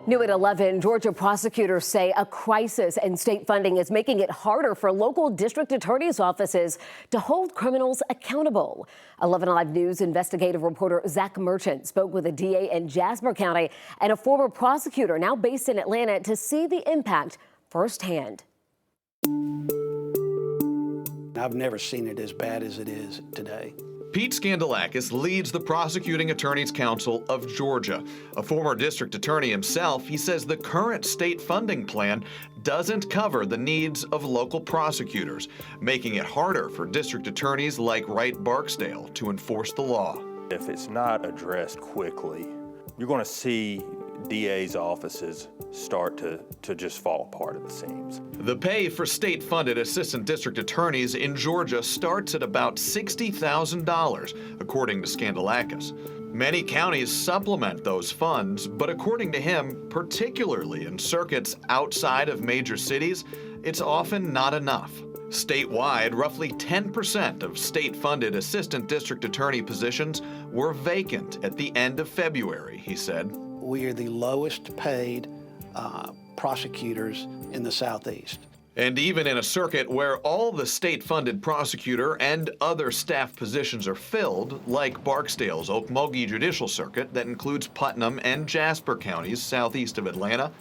New at 11, Georgia prosecutors say a crisis in state funding is making it harder for local district attorneys' offices to hold criminals accountable. 11 Alive News investigative reporter Zach Merchant spoke with a DA in Jasper County and a former prosecutor now based in Atlanta to see the impact firsthand. I've never seen it as bad as it is today. Pete Skandalakis leads the Prosecuting Attorneys Council of Georgia. A former district attorney himself, he says the current state funding plan doesn't cover the needs of local prosecutors, making it harder for district attorneys like Wright Barksdale to enforce the law. If it's not addressed quickly, you're going to see DA's offices start to just fall apart at the seams. The pay for state-funded assistant district attorneys in Georgia starts at about $60,000, according to Skandalakis. Many counties supplement those funds, but according to him, particularly in circuits outside of major cities, it's often not enough. Statewide, roughly 10% of state-funded assistant district attorney positions were vacant at the end of February, he said. We are the lowest paid prosecutors in the Southeast. And even in a circuit where all the state-funded prosecutor and other staff positions are filled, like Barksdale's Okmulgee Judicial Circuit that includes Putnam and Jasper counties southeast of Atlanta,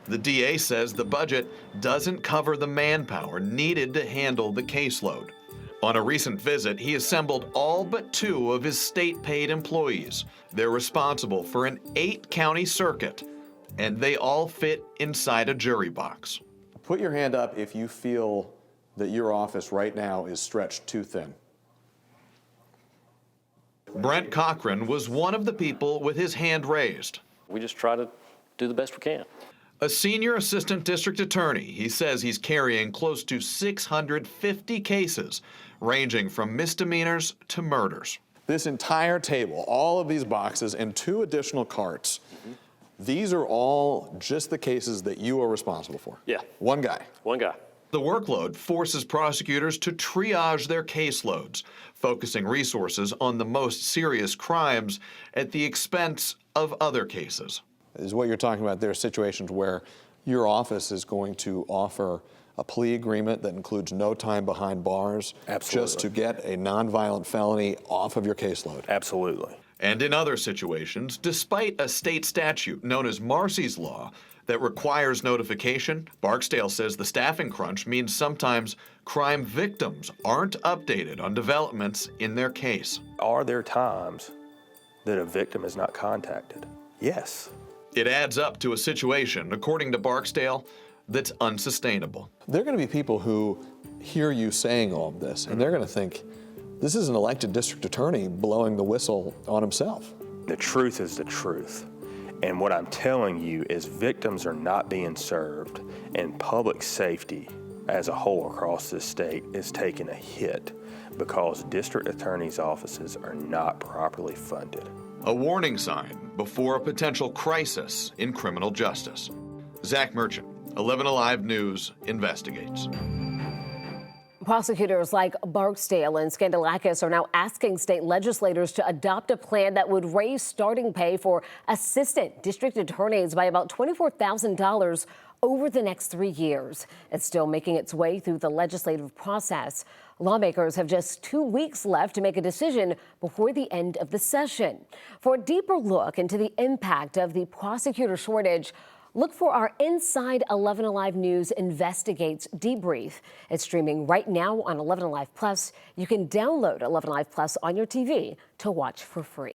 the DA says the budget doesn't cover the manpower needed to handle the caseload. On a recent visit, he assembled all but 2 of his state-paid employees. They're responsible for an 8-county circuit, and they all fit inside a jury box. Put your hand up if you feel that your office right now is stretched too thin. Brent Cochran was one of the people with his hand raised. We just try to do the best we can. A senior assistant district attorney, he says he's carrying close to 650 cases, ranging from misdemeanors to murders. This entire table, all of these boxes and 2 additional carts, these are all just the cases that you are responsible for. Yeah. One guy. One guy. The workload forces prosecutors to triage their caseloads, focusing resources on the most serious crimes at the expense of other cases. Is what you're talking about. There are situations where your office is going to offer a plea agreement that includes no time behind bars. Absolutely. Just to get a nonviolent felony off of your caseload. Absolutely. And in other situations, despite a state statute known as Marcy's Law that requires notification, Barksdale says the staffing crunch means sometimes crime victims aren't updated on developments in their case. Are there times that a victim is not contacted? Yes. It adds up to a situation, according to Barksdale, that's unsustainable. There are going to be people who hear you saying all of this, and they're going to think, this is an elected district attorney blowing the whistle on himself. The truth is the truth. And what I'm telling you is victims are not being served, and public safety as a whole across this state is taking a hit because district attorneys' offices are not properly funded. A warning sign before a potential crisis in criminal justice. Zach Merchant, 11 Alive News investigates. Prosecutors like Barksdale and Skandalakis are now asking state legislators to adopt a plan that would raise starting pay for assistant district attorneys by about $24,000 over the next 3 years. It's still making its way through the legislative process. Lawmakers have just 2 weeks left to make a decision before the end of the session. For a deeper look into the impact of the prosecutor shortage, look for our Inside 11 Alive News Investigates debrief. It's streaming right now on 11 Alive Plus. You can download 11 Alive Plus on your TV to watch for free.